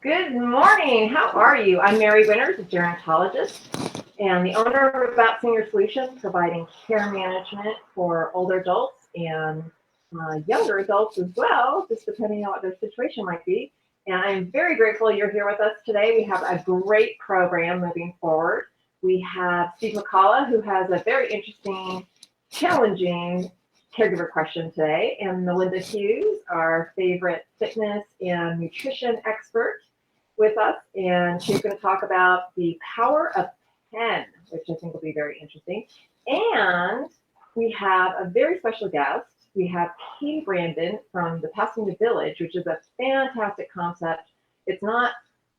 Good morning. How are you? I'm Mary Winters, a gerontologist and the owner of About Senior Solutions, providing care management for older adults and younger adults as well, just depending on what their situation might be. And I'm very grateful you're here with us today. We have a great program moving forward. We have Steve McCullough, who has a very interesting, challenging caregiver question today, and Melinda Hughes, our favorite fitness and nutrition expert, with us, and she's going to talk about the power of pen, which I think will be very interesting. And we have a very special guest. We have Katie Brandon from the Pasadena Village, which is a fantastic concept. It's not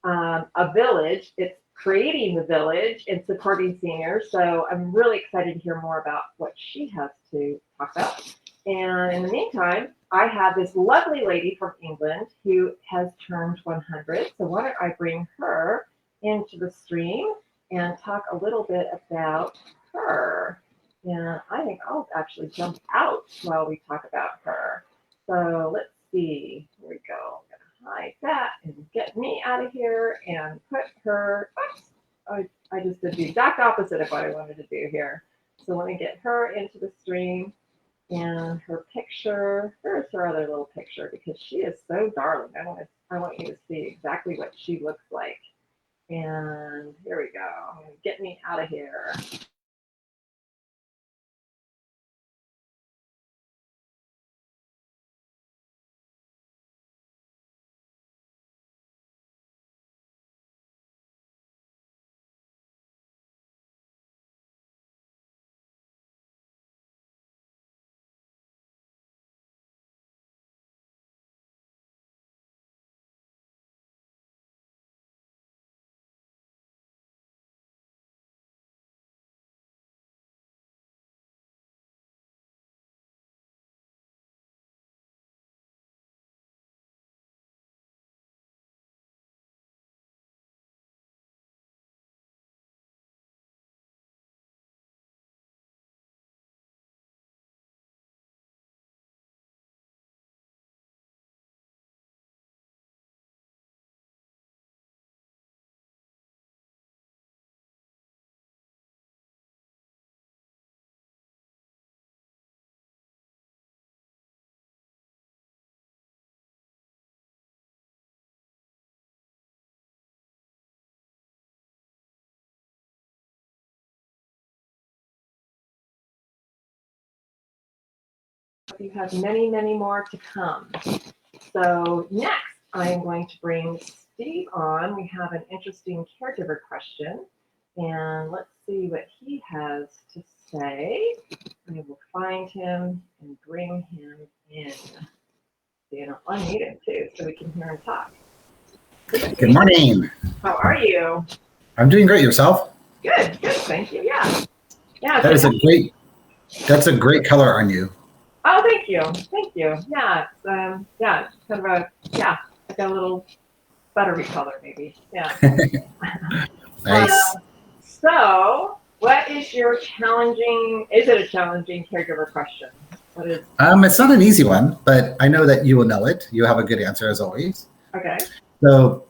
a village, it's creating the village and supporting seniors. So I'm really excited to hear more about what she has to talk about. And in the meantime, I have this lovely lady from England who has turned 100. So why don't I bring her into the stream and talk a little bit about her. And I think I'll actually jump out while we talk about her. So let's see. Here we go. I'm going to hide that and get me out of here and put her. Oops, I just did the exact opposite of what I wanted to do here. So let me get her into the stream. And her picture, here's her other little picture because she is so darling. I want you to see exactly what she looks like. And here we go. I'm going to get me out of here. You have many, many more to come. So next, I am going to bring Steve on. We have an interesting caregiver question, and let's see what he has to say. I will find him and bring him in. You know, unmute him too, so we can hear him talk. Good morning. How are you? I'm doing great. Yourself? Good, thank you. Yeah. That's a great color on you. Oh, thank you. Yeah, it's kind of like a little buttery color, maybe. Yeah. Nice. So, what is your challenging? Is it a challenging caregiver question? What is? It's not an easy one, but I know that you will know it. You have a good answer as always. Okay. So,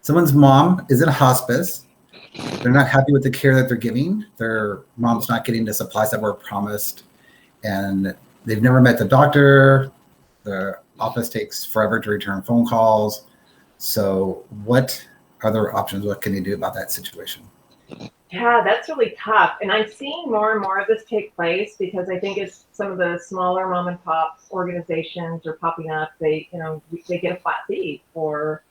someone's mom is in hospice. They're not happy with the care that they're giving. Their mom's not getting the supplies that were promised, and they've never met the doctor. The office takes forever to return phone calls. So, what are their options? What can you do about that situation? Yeah, that's really tough. And I'm seeing more and more of this take place because I think it's some of the smaller mom and pop organizations are popping up. They get a flat fee for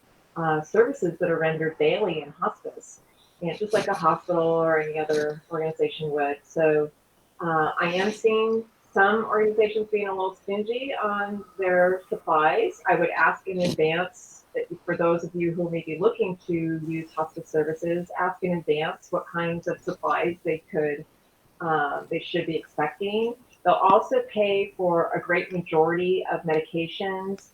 services that are rendered daily in hospice, and just like a hospital or any other organization would. So I am seeing some organizations being a little stingy on their supplies. I would ask in advance, for those of you who may be looking to use hospice services, ask in advance what kinds of supplies they should be expecting. They'll also pay for a great majority of medications,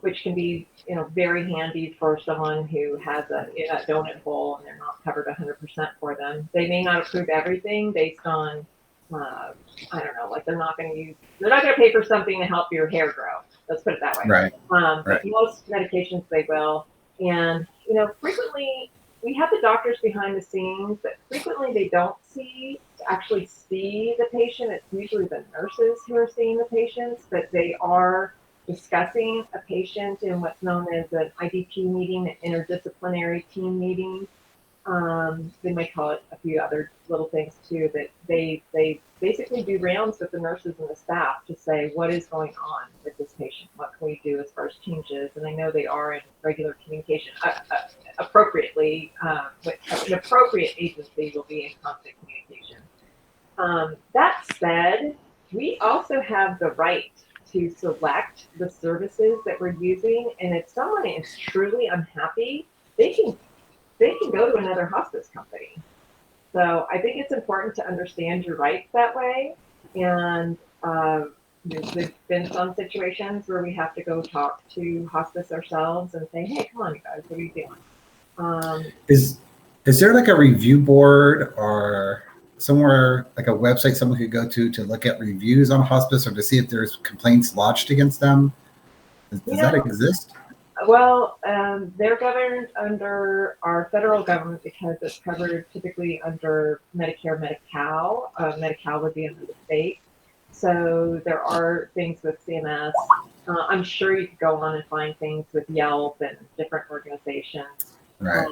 which can be very handy for someone who has a donut hole and they're not covered 100% for them. They may not approve everything based on I don't know, like they're not going to pay for something to help your hair grow. Let's put it that way. Right. But Right. most medications they will. And, frequently we have the doctors behind the scenes, but frequently they don't actually see the patient. It's usually the nurses who are seeing the patients, but they are discussing a patient in what's known as an IDP meeting, an interdisciplinary team meeting. They might call it a few other little things too, but they basically do rounds with the nurses and the staff to say what is going on with this patient, what can we do as far as changes, and I know they are in regular communication. Appropriately, with an appropriate agency will be in constant communication. That said, we also have the right to select the services that we're using, and if someone is truly unhappy, they can go to another hospice company. So I think it's important to understand your rights that way. And there's been some situations where we have to go talk to hospice ourselves and say, hey, come on, you guys, what are you doing? Is there like a review board or somewhere like a website someone could go to look at reviews on hospice or to see if there's complaints lodged against them? Does that exist? Well, they're governed under our federal government because it's covered typically under Medicare, Medi-Cal. Medi-Cal would be under the state. So there are things with CMS. I'm sure you could go on and find things with Yelp and different organizations. Right.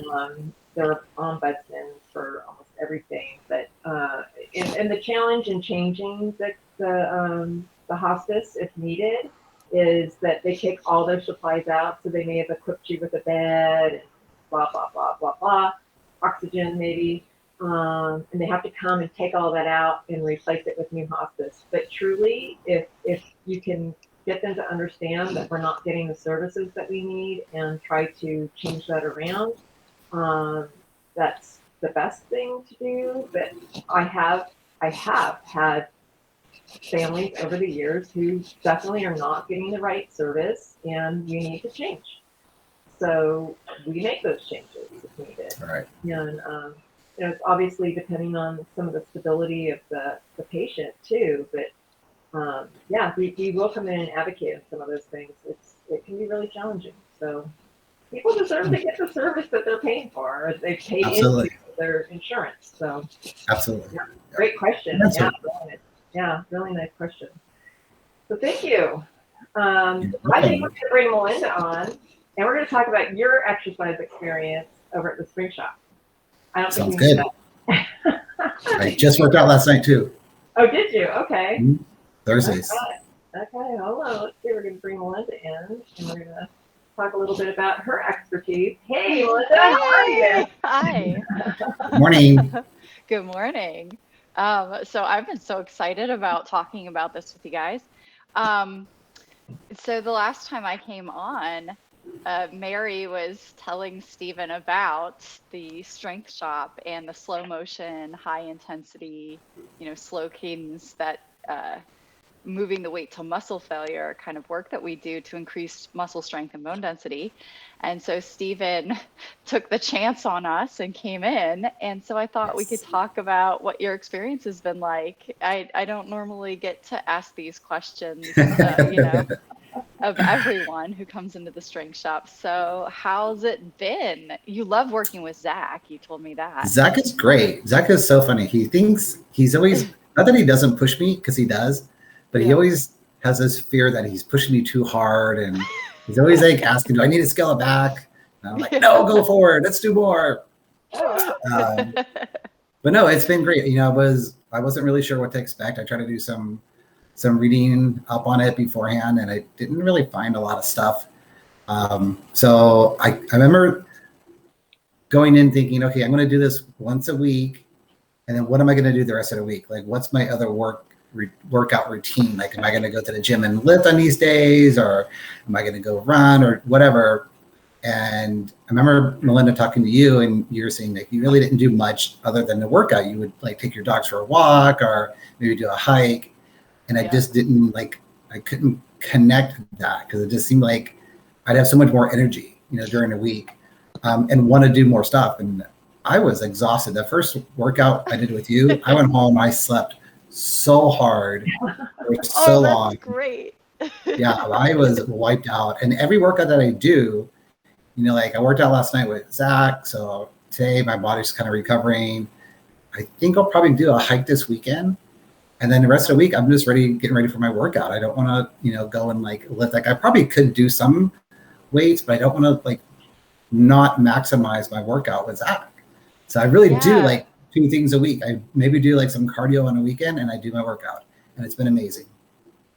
There are ombudsmen for almost everything. But and the challenge in changing the hospice, if needed, is that they take all their supplies out. So they may have equipped you with a bed and blah, blah, blah, blah, blah, oxygen maybe. And they have to come and take all that out and replace it with new hospice. But truly, if you can get them to understand that we're not getting the services that we need and try to change that around, that's the best thing to do. But I have had families over the years who definitely are not getting the right service, and you need to change. So we make those changes if needed. Right. And it's obviously depending on some of the stability of the patient too. But we will come in and advocate on some of those things. It can be really challenging. So people deserve to get the service that they're paying for, or they've paid into their insurance. So absolutely. Yeah, great question. Yeah, really nice question. So thank you. I think we're going to bring Melinda on, and we're going to talk about your exercise experience over at the Spring Shop. I don't Sounds think good. I just worked out last night too. Oh, did you? Okay. Mm-hmm. Thursdays. Okay, hold on. Let's see. We're going to bring Melinda in, and we're going to talk a little bit about her expertise. Hey, Melinda, how are you? Hi. Good morning. Good morning. So I've been so excited about talking about this with you guys. So the last time I came on, Mary was telling Stephen about the strength shop and the slow motion, high intensity, slow cadence that moving the weight to muscle failure kind of work that we do to increase muscle strength and bone density. And so Stephen took the chance on us and came in. And so I thought we could talk about what your experience has been like. I don't normally get to ask these questions, of everyone who comes into the strength shop. So how's it been? You love working with Zach. You told me that. Zach is great. Zach is so funny. He thinks he's always, not that he doesn't push me, because he does, but he always has this fear that he's pushing me too hard. And he's always like asking, do I need to scale it back? And I'm like, no, go forward. Let's do more. But no, it's been great. I wasn't really sure what to expect. I tried to do some reading up on it beforehand, and I didn't really find a lot of stuff. So I remember going in thinking, okay, I'm going to do this once a week, and then what am I going to do the rest of the week? Like, what's my other workout routine? Like, am I going to go to the gym and lift on these days, or am I going to go run or whatever? And I remember Melinda talking to you, and you were saying that you really didn't do much other than the workout. You would like take your dogs for a walk or maybe do a hike. And I just didn't I couldn't connect that because it just seemed like I'd have so much more energy, during the week, and want to do more stuff. And I was exhausted. The first workout I did with you, I went home, I slept so hard for so long. Great. Yeah, I was wiped out. And every workout that I do, like I worked out last night with Zach. So today my body's kind of recovering. I think I'll probably do a hike this weekend. And then the rest of the week, I'm just getting ready for my workout. I don't want to, go and like lift. Like I probably could do some weights, but I don't want to like not maximize my workout with Zach. So I really do like 2 things a week. I maybe do like some cardio on a weekend and I do my workout. And it's been amazing.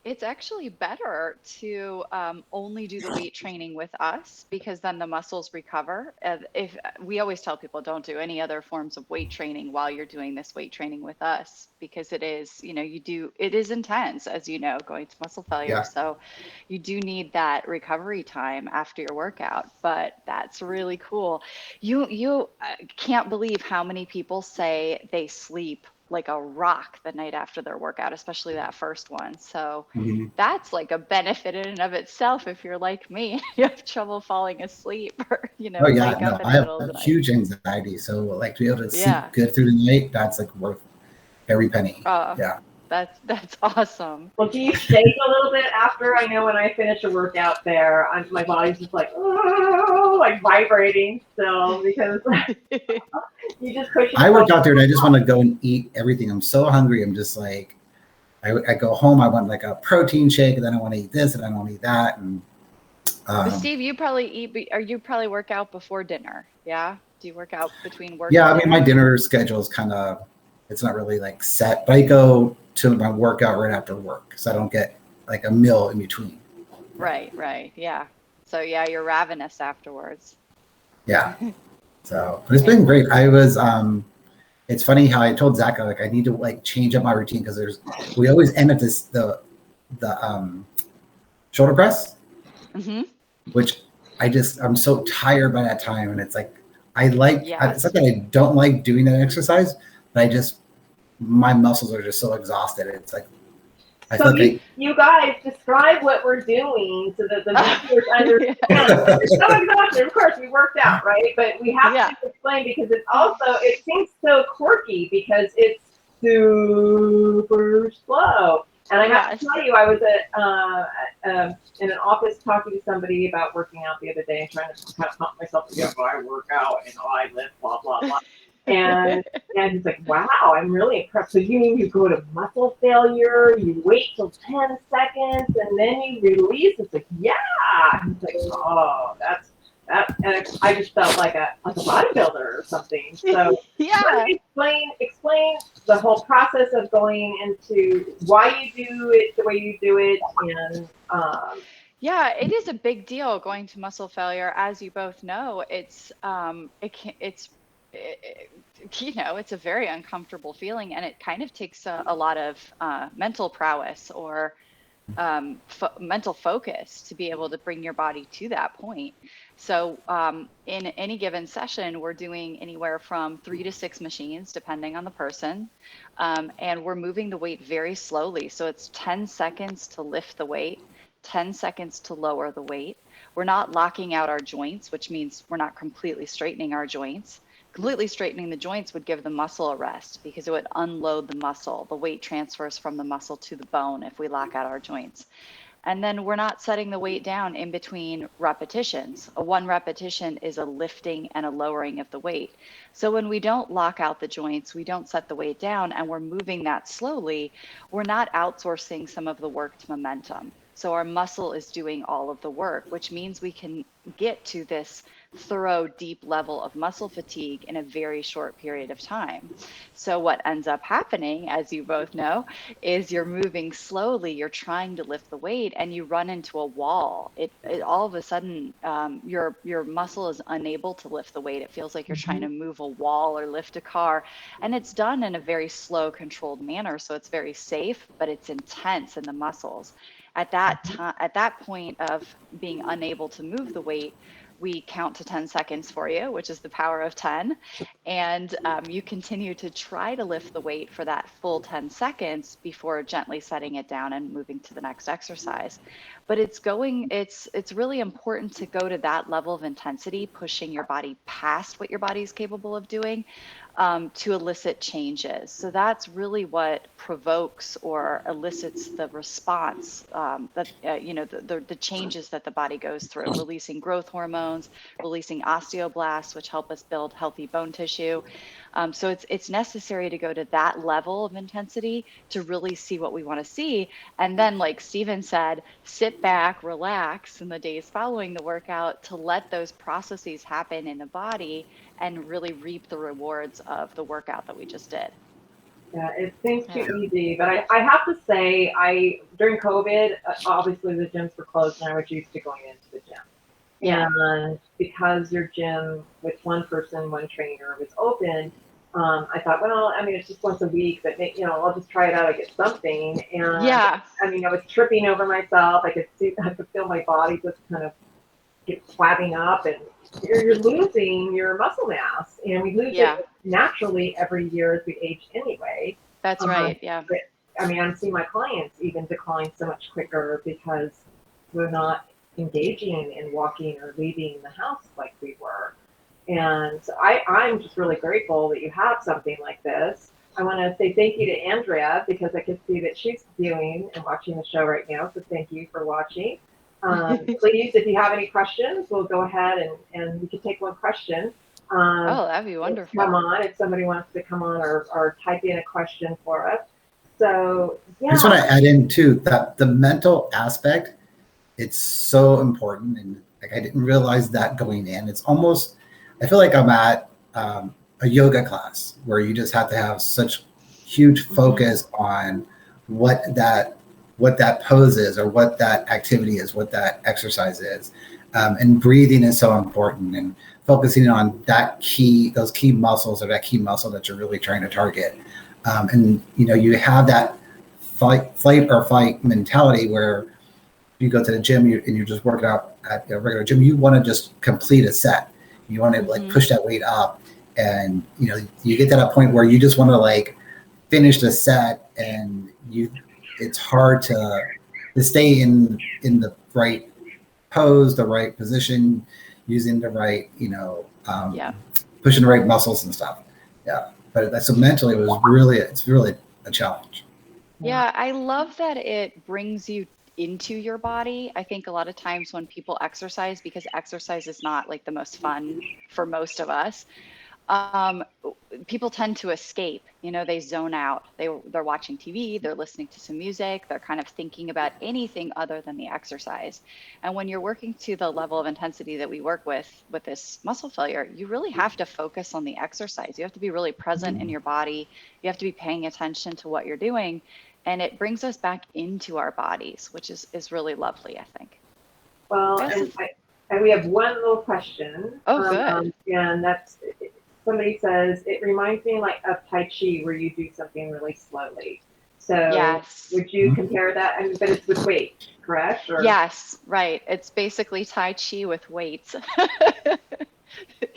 It's actually better to only do the weight training with us because then the muscles recover. If we always tell people don't do any other forms of weight training while you're doing this weight training with us because it is, it is intense, as you know, going to muscle failure. Yeah. So you do need that recovery time after your workout. But that's really cool. You can't believe how many people say they sleep like a rock the night after their workout, especially that first one. So that's like a benefit in and of itself. If you're like me, you have trouble falling asleep or, Oh yeah, wake no, up in I the have middle of the night. huge anxiety. So like to be able to sleep Yeah. good through the night, that's like worth every penny. Yeah. That's awesome. Well, do you shake a little bit after? I know when I finish a workout there, my body's just like, oh, like vibrating still because you just push. I work out there and I just want to go and eat everything. I'm so hungry. I'm just like, I go home, I want like a protein shake, and then I want to eat this and I want to eat that. And Steve, you probably work out before dinner. Yeah. Do you work out between work? Yeah, and I mean, my dinner schedule is kind of, it's not really like set, but I go to my workout right after work. So I don't get like a meal in between. Right. Yeah. So yeah, you're ravenous afterwards. Yeah. So, but it's been great. It's funny how I told Zach, like, I need to like change up my routine because we always end at the shoulder press, which I'm so tired by that time. And it's like, it's not that I don't like doing that exercise, but my muscles are just so exhausted. It's like, you guys describe what we're doing so that the viewers understand. It's so exhausted. Of course, we worked out, right? But we have to explain because it seems so quirky because it's super slow. And I have to tell you, I was in an office talking to somebody about working out the other day and trying to kind of pump myself together. I work out and I lift, blah, blah, blah. And he's like, wow, I'm really impressed. So you mean you go to muscle failure, you wait till 10 seconds, and then you release? It's like, yeah. He's like, oh, that. And I just felt like a bodybuilder or something. So explain the whole process of going into why you do it the way you do it, and yeah, it is a big deal going to muscle failure. As you both know, it's a very uncomfortable feeling, and it kind of takes a lot of mental prowess or mental focus to be able to bring your body to that point. So in any given session, we're doing anywhere from 3 to 6 machines, depending on the person. And we're moving the weight very slowly. So it's 10 seconds to lift the weight, 10 seconds to lower the weight. We're not locking out our joints, which means we're not completely straightening our joints. Completely straightening the joints would give the muscle a rest because it would unload the muscle. The weight transfers from the muscle to the bone if we lock out our joints. And then we're not setting the weight down in between repetitions. A 1 repetition is a lifting and a lowering of the weight. So when we don't lock out the joints, we don't set the weight down, and we're moving that slowly, we're not outsourcing some of the work to momentum. So our muscle is doing all of the work, which means we can get to this thorough, deep level of muscle fatigue in a very short period of time. So what ends up happening, as you both know, is you're moving slowly, you're trying to lift the weight, and you run into a wall. It all of a sudden, your muscle is unable to lift the weight. It feels like you're trying to move a wall or lift a car, and it's done in a very slow, controlled manner. So it's very safe, but it's intense in the muscles. At that point of being unable to move the weight, we count to 10 seconds for you, which is the power of 10. And you continue to try to lift the weight for that full 10 seconds before gently setting it down and moving to the next exercise. But it's really important to go to that level of intensity, pushing your body past what your body is capable of doing. to elicit changes. So that's really what provokes or elicits the response that, the changes that the body goes through, releasing growth hormones, releasing osteoblasts, which help us build healthy bone tissue. So it's necessary to go to that level of intensity to really see what we want to see. And then, like Stephen said, sit back, relax in the days following the workout to let those processes happen in the body and really reap the rewards of the workout that we just did. Yeah, it seems too Yeah. easy, but I have to say, during COVID, obviously the gyms were closed and I was used to going into the gym. Yeah. And because your gym with one person, one trainer was open, I thought, well, I mean, it's just once a week, but I'll just try it out. I get something. And Yeah. I mean, I was tripping over myself. I could feel my body just kind of get flabbing up, and you're losing your muscle mass, and we lose it naturally every year as we age anyway. That's right. Yeah. But I mean, I'm seeing my clients even decline so much quicker because we're not engaging in walking or leaving the house like we were. And so I'm just really grateful that you have something like this. I want to say thank you to Andrea because I can see that she's viewing and watching the show right now. So thank you for watching. Please, if you have any questions, we'll go ahead and we can take one question. That'd be wonderful. Come on, if somebody wants to come on or type in a question for us. So, yeah. I just want to add in too that the mental aspect, it's so important. And like I didn't realize that going in. It's almost, I feel like I'm at a yoga class where you just have to have such huge focus on what that pose is or what that activity is, what that exercise is. And breathing is so important, and focusing on those key muscles or that key muscle that you're really trying to target. And you have that flight or fight mentality where you go to the gym and you're just working out at a regular gym. You want to just complete a set. You want to like push that weight up, and you get to that point where you just want to like finish the set, and it's hard to stay in the right pose, the right position, using the right, pushing the right muscles and stuff. Yeah. But so mentally it's really a challenge. Yeah. I love that it brings you into your body. I think a lot of times when people exercise, because exercise is not like the most fun for most of us, people tend to escape. They zone out. They're watching TV, they're listening to some music, they're kind of thinking about anything other than the exercise. And when you're working to the level of intensity that we work with this muscle failure, you really have to focus on the exercise. You have to be really present in your body. You have to be paying attention to what you're doing. And it brings us back into our bodies, which is really lovely, I think. Well, and we have one little question. Oh, good. And that's, somebody says, it reminds me like of Tai Chi where you do something really slowly. So yes. Would you compare that? I mean, but it's with weight, correct? Or? Yes, right. It's basically Tai Chi with weights.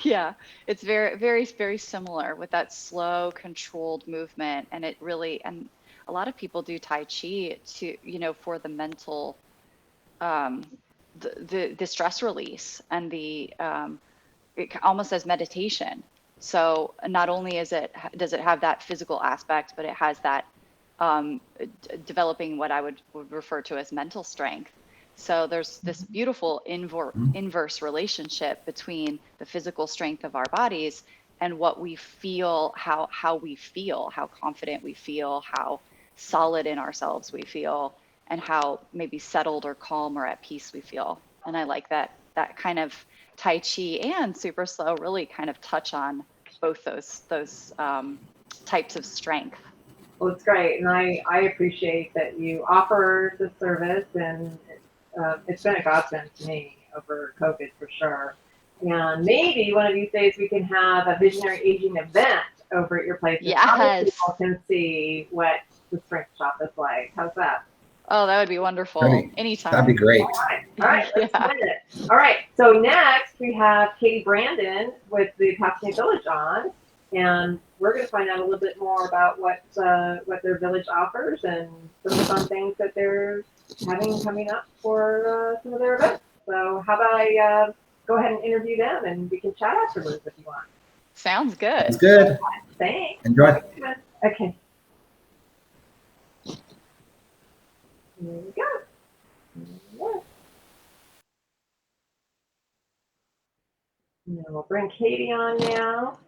Yeah, it's very, very, very similar with that slow, controlled movement. And a lot of people do Tai Chi to, for the mental, the stress release and almost as meditation. So not only does it have that physical aspect, but it has that developing what I would refer to as mental strength. So there's this beautiful inverse relationship between the physical strength of our bodies and what we feel, how we feel, how confident we feel, how solid in ourselves we feel, and how maybe settled or calm or at peace we feel. And I like that kind of Tai Chi and super slow really kind of touch on both those types of strength. Well, it's great. And I appreciate that you offer the service, and it's been a godsend to me over COVID for sure. And maybe one of these days we can have a visionary aging event over at your place. Yes. People can see what the strength shop is like. How's that? Oh, that would be wonderful. Anytime. That'd be great. All right. Let's win it. All right. So next we have Katie Brandon with the Pasadena Village on, and we're going to find out a little bit more about what their village offers and some of the fun things that they're having coming up for some of their events. So how about I go ahead and interview them, and we can chat afterwards if you want. Sounds good. It's good. Thanks. Enjoy. Okay. Here we go. Yeah. Now we'll bring Katie on now.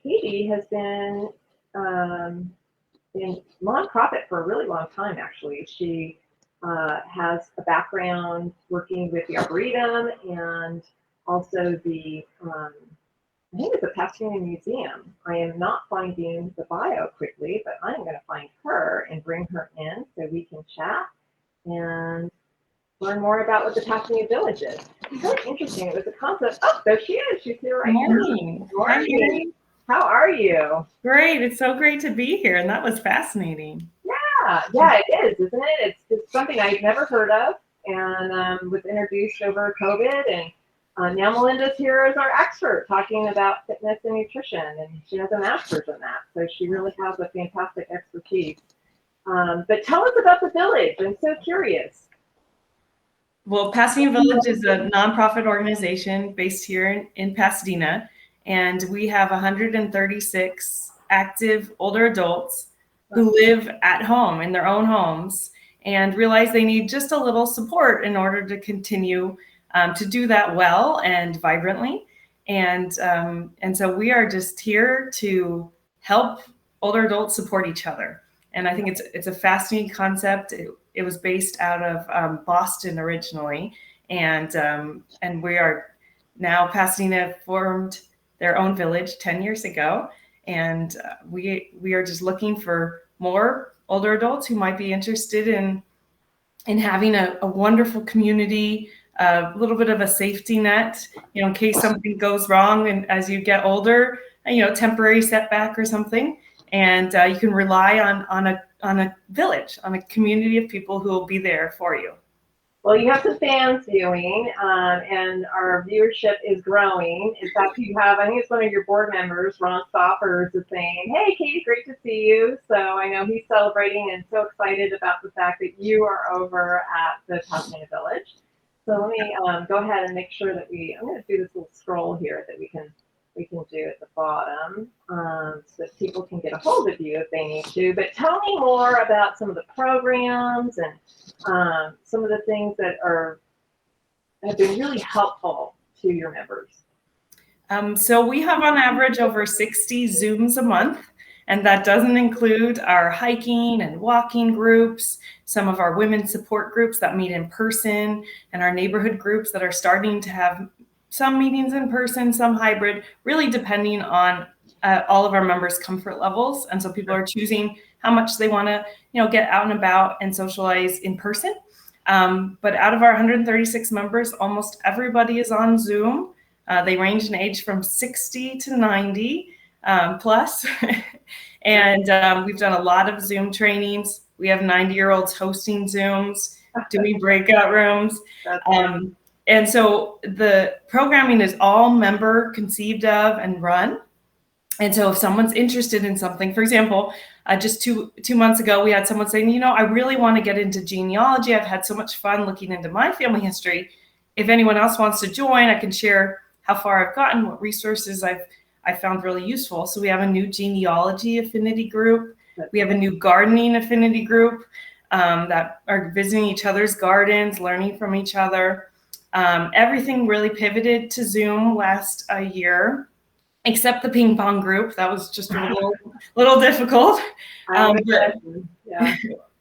Katie has been in nonprofit for a really long time, actually. She has a background working with the Arboretum and also the, I think it's a Pasadena Museum. I am not finding the bio quickly, but I'm going to find her and bring her in so we can chat and learn more about what the Pasadena Village is. It's really interesting. It was a concept. Oh, there she is. She's here right now. Morning. Hi, Mary. How are you? Great. It's so great to be here, and that was fascinating. Yeah, it is, isn't it? It's something I've never heard of, and was introduced over COVID, and now Melinda's here as our expert talking about fitness and nutrition, and she has a master's in that, so she really has a fantastic expertise. But tell us about the village. I'm so curious. Well, Pasadena Village is a nonprofit organization based here in Pasadena, and we have 136 active older adults who live at home in their own homes and realize they need just a little support in order to continue to do that well and vibrantly. And so we are just here to help older adults support each other. And I think it's a fascinating concept. It was based out of Boston originally, and we are now, Pasadena formed their own village 10 years ago, and we are just looking for more older adults who might be interested in having a wonderful community, a little bit of a safety net, in case something goes wrong and as you get older, temporary setback or something. And you can rely on a village, on a community of people who will be there for you. Well, you have some fans viewing, and our viewership is growing. In fact, you have, I think it's one of your board members, Ron Stoffers, is saying, "Hey, Katie, great to see you." So I know he's celebrating and so excited about the fact that you are over at the Pasadena Village. So let me go ahead and make sure that I'm going to do this little scroll here that we can do at the bottom, so that people can get a hold of you if they need to. But tell me more about some of the programs and some of the things that have been really helpful to your members. So we have on average over 60 Zooms a month, and that doesn't include our hiking and walking groups, some of our women's support groups that meet in person, and our neighborhood groups that are starting to have some meetings in person, some hybrid, really depending on all of our members' comfort levels. And so people are choosing how much they want to, get out and about and socialize in person. But out of our 136 members, almost everybody is on Zoom. They range in age from 60 to 90 plus. And we've done a lot of Zoom trainings. We have 90-year-olds hosting Zooms, doing breakout rooms. And so the programming is all member conceived of and run. And so if someone's interested in something, for example, just two months ago, we had someone saying, I really want to get into genealogy. I've had so much fun looking into my family history. If anyone else wants to join, I can share how far I've gotten, what resources I found really useful. So we have a new genealogy affinity group. We have a new gardening affinity group that are visiting each other's gardens, learning from each other. Everything really pivoted to Zoom last year, except the ping pong group. That was just a little difficult.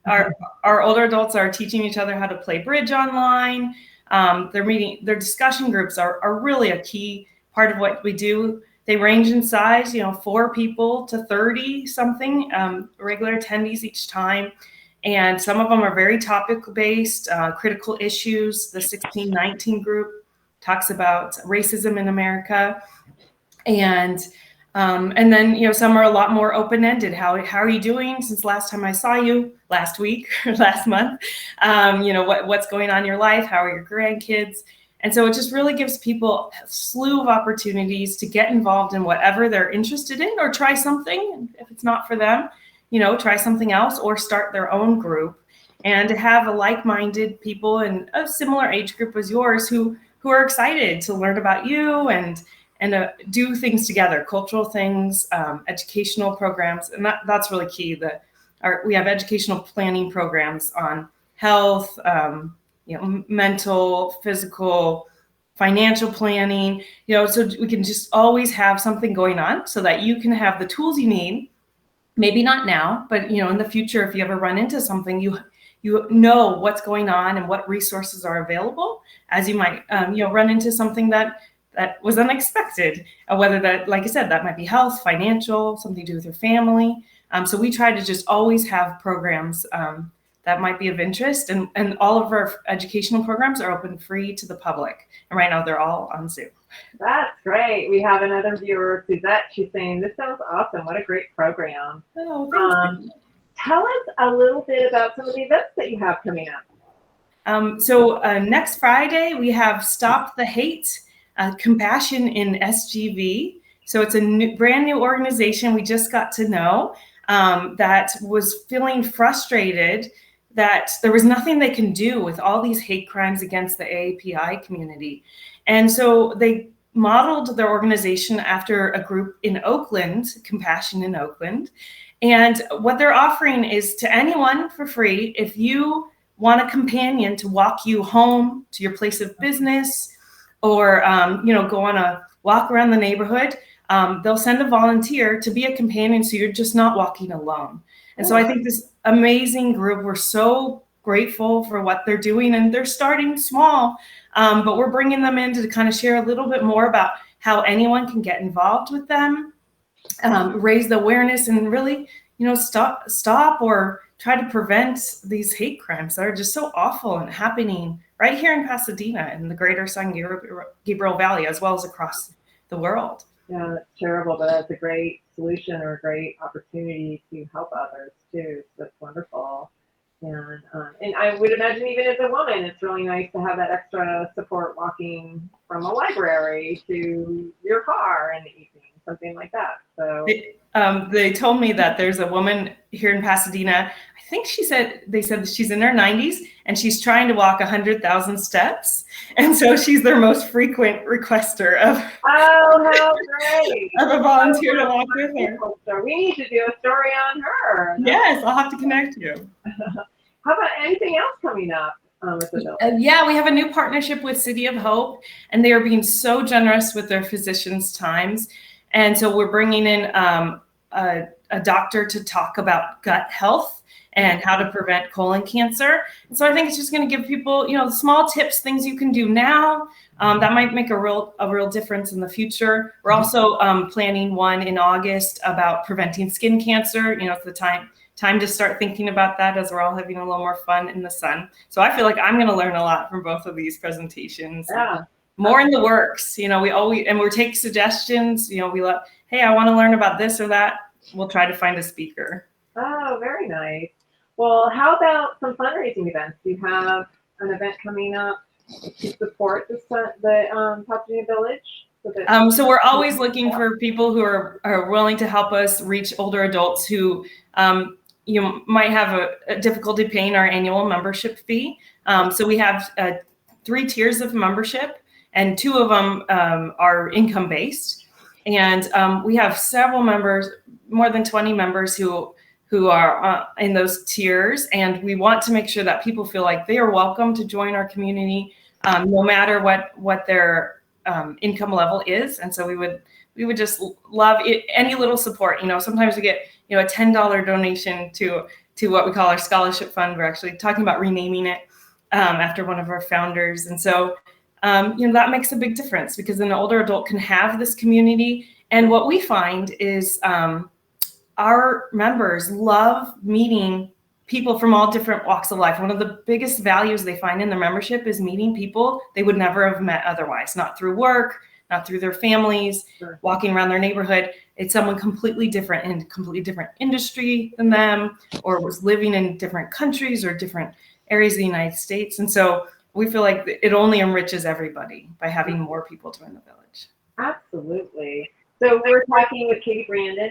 Our older adults are teaching each other how to play bridge online. Their discussion groups are really a key part of what we do. They range in size, 4 people to 30 something, regular attendees each time. And some of them are very topic-based, critical issues. The 1619 group talks about racism in America. And then, some are a lot more open-ended. How are you doing since last time I saw you last week or last month? What's going on in your life? How are your grandkids? And so it just really gives people a slew of opportunities to get involved in whatever they're interested in, or try something if it's not for them. Try something else or start their own group, and to have a like-minded people in a similar age group as yours who are excited to learn about you and do things together, cultural things, educational programs, and that's really key. We have educational planning programs on health, mental, physical, financial planning, so we can just always have something going on so that you can have the tools you need. Maybe not now, but in the future, if you ever run into something, you know what's going on and what resources are available, as you might run into something that was unexpected, whether that, like I said, that might be health, financial, something to do with your family. So we try to just always have programs that might be of interest, and all of our educational programs are open free to the public. And right now they're all on Zoom. That's great. We have another viewer, Suzette. She's saying, this sounds awesome. What a great program. Oh, thanks. Tell us a little bit about some of the events that you have coming up. So next Friday, we have Stop the Hate, Compassion in SGV. So it's a brand new organization we just got to know that was feeling frustrated that there was nothing they can do with all these hate crimes against the AAPI community. And so they modeled their organization after a group in Oakland, Compassion in Oakland. And what they're offering is to anyone for free, if you want a companion to walk you home to your place of business, or go on a walk around the neighborhood, they'll send a volunteer to be a companion, so you're just not walking alone. And so I think this amazing group, we're so grateful for what they're doing, and they're starting small, but we're bringing them in to kind of share a little bit more about how anyone can get involved with them, raise the awareness, and really, stop or try to prevent these hate crimes that are just so awful and happening right here in Pasadena and the greater San Gabriel Valley, as well as across the world. Yeah, that's terrible, but that's a great solution or a great opportunity to help others too. So that's wonderful. And I would imagine even as a woman, it's really nice to have that extra support walking from a library to your car in the evening, something like that. So they told me that there's a woman here in Pasadena. I think they said she's in her 90s and she's trying to walk 100,000 steps, and so she's their most frequent requester of. Oh, how great! Of a volunteer to walk with her. So we need to do a story on her. Yes, I'll have to connect you. How about anything else coming up with the village? Yeah, we have a new partnership with City of Hope, and they are being so generous with their physicians' times. And so we're bringing in a doctor to talk about gut health and how to prevent colon cancer. And so I think it's just going to give people, small tips, things you can do now that might make a real difference in the future. We're also planning one in August about preventing skin cancer. It's the time to start thinking about that as we're all having a little more fun in the sun. So I feel like I'm going to learn a lot from both of these presentations. Yeah. More in the works, we're taking suggestions, hey, I want to learn about this or that. We'll try to find a speaker. Oh, very nice. Well, how about some fundraising events? Do you have an event coming up to support the Pasadena Village? So we're always looking for people who are willing to help us reach older adults who might have a difficulty paying our annual membership fee. So we have 3 tiers of membership, and 2 of them are income-based. And we have several members, more than 20 members who are in those tiers. And we want to make sure that people feel like they are welcome to join our community, no matter what their income level is. And so we would just love any little support. Sometimes we get a $10 donation to what we call our scholarship fund. We're actually talking about renaming it after one of our founders. And so that makes a big difference, because an older adult can have this community. And what we find is our members love meeting people from all different walks of life. One of the biggest values they find in their membership is meeting people they would never have met otherwise, not through work, not through their families, Sure. Walking around their neighborhood. It's someone completely different in completely different industry than them, or was living in different countries or different areas of the United States. And so we feel like it only enriches everybody by having more people join the village. Absolutely. So we're talking with Katie Brandon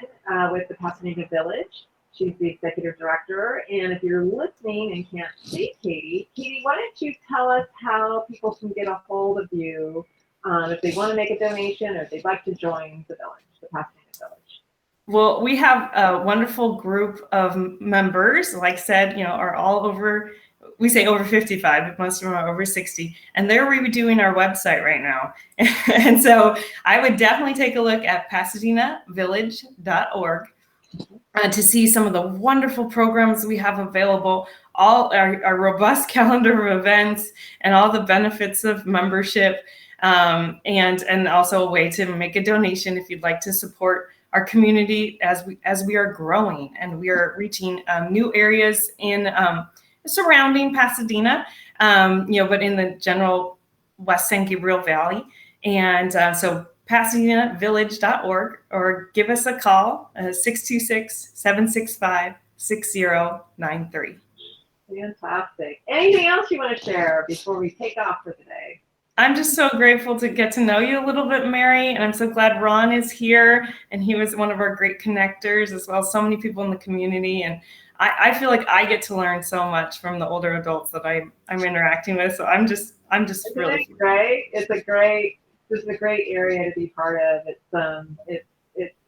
with the Pasadena Village. She's the executive director. And if you're listening and can't see Katie, why don't you tell us how people can get a hold of you if they want to make a donation or if they'd like to join the village, the Pasadena Village. Well, we have a wonderful group of members, like said, are all over, we say over 55, but most of them are over 60. And they're redoing our website right now. And so I would definitely take a look at pasadenavillage.org to see some of the wonderful programs we have available, all our robust calendar of events and all the benefits of membership, and also a way to make a donation if you'd like to support our community as we are growing and we are reaching new areas in surrounding Pasadena, but in the general West San Gabriel Valley. And so PasadenaVillage.org, or give us a call, 626-765-6093. Fantastic. Anything else you want to share before we take off for today? I'm just so grateful to get to know you a little bit, Mary, and I'm so glad Ron is here, and he was one of our great connectors, as well as so many people in the community. And I feel like I get to learn so much from the older adults that I'm interacting with. So I'm just really great. This is a great area to be part of. It's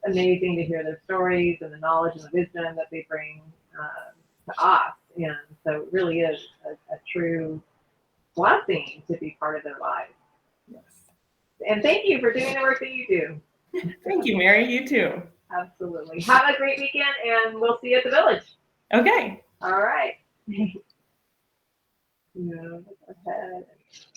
amazing to hear their stories and the knowledge and the wisdom that they bring to us, and so it really is a true blessing to be part of their lives. Yes. And thank you for doing the work that you do. Thank you, Mary. You too. Absolutely. Have a great weekend, and we'll see you at the village. Okay. All right. Ahead.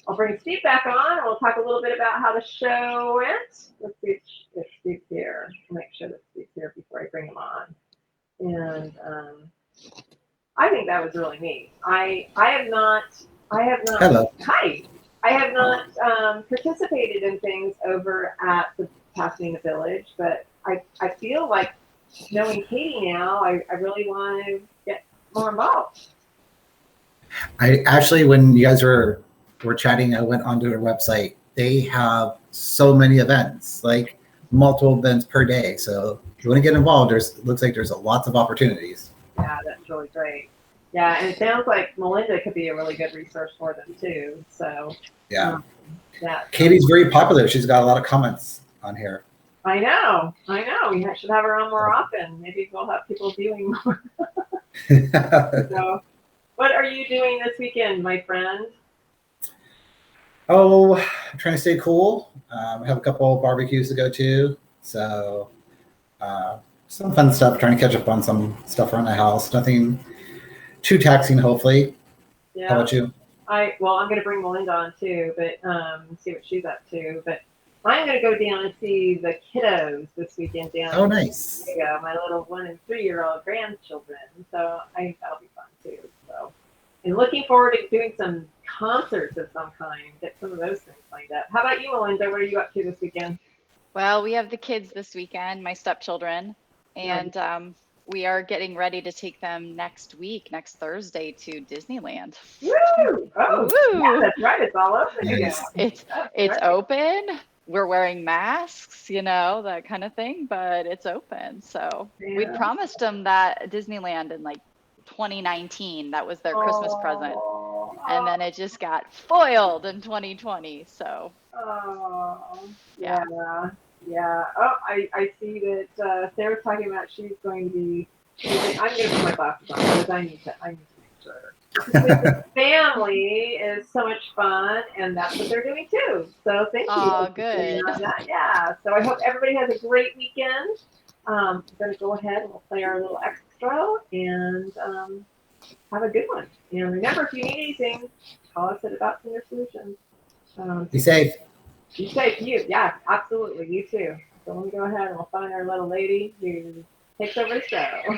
I'll bring Steve back on, and we'll talk a little bit about how the show went. Let's see if Steve's here. I'll make sure that Steve's here before I bring him on. And I think that was really neat. I have not. Hello. Hi. I have not participated in things over at the Pasadena Village, but I feel like knowing Katie now, I really want to get more involved. I actually, when you guys were chatting, I went onto their website. They have so many events, like multiple events per day. So if you want to get involved, it looks like there's lots of opportunities. Yeah, that's really great. Yeah, and it sounds like Melinda could be a really good resource for them too. So yeah. Yeah. Katie's very popular. She's got a lot of comments on here. I know. We should have her on more often. Maybe we'll have people viewing more. So, what are you doing this weekend, my friend? Oh, I'm trying to stay cool. I have a couple barbecues to go to. So some fun stuff, trying to catch up on some stuff around the house. Nothing too taxing, hopefully. Yeah. How about you? I'm going to bring Melinda on too, but see what she's up to. But I'm going to go down and see the kiddos this weekend down. Oh, nice. There you go, my little 1 and 3-year-old grandchildren. So I think that'll be fun too. So, and looking forward to doing some concerts of some kind. Get some of those things lined up. How about you, Melinda? What are you up to this weekend? Well, we have the kids this weekend, my stepchildren, and we are getting ready to take them next Thursday, to Disneyland. Woo! Oh, Woo! yeah, that's right. It's all open Nice. again. It's open. We're wearing masks, that kind of thing, but it's open. So we promised them that Disneyland in like 2019. That was their Christmas present. And then it just got foiled in 2020. So. Yeah. Oh, I see that Sarah's talking about she's going to be. I'm going to put my glasses on because I need to make sure. The family is so much fun, and that's what they're doing too. So thank you. Oh, good. Yeah. So I hope everybody has a great weekend. I'm going to go ahead and we'll play our little extra and have a good one. And remember, if you need anything, call us at About Senior Solutions. Be safe. Be safe. You, yeah, absolutely. You too. So let me go ahead and we'll find our little lady who takes over the show.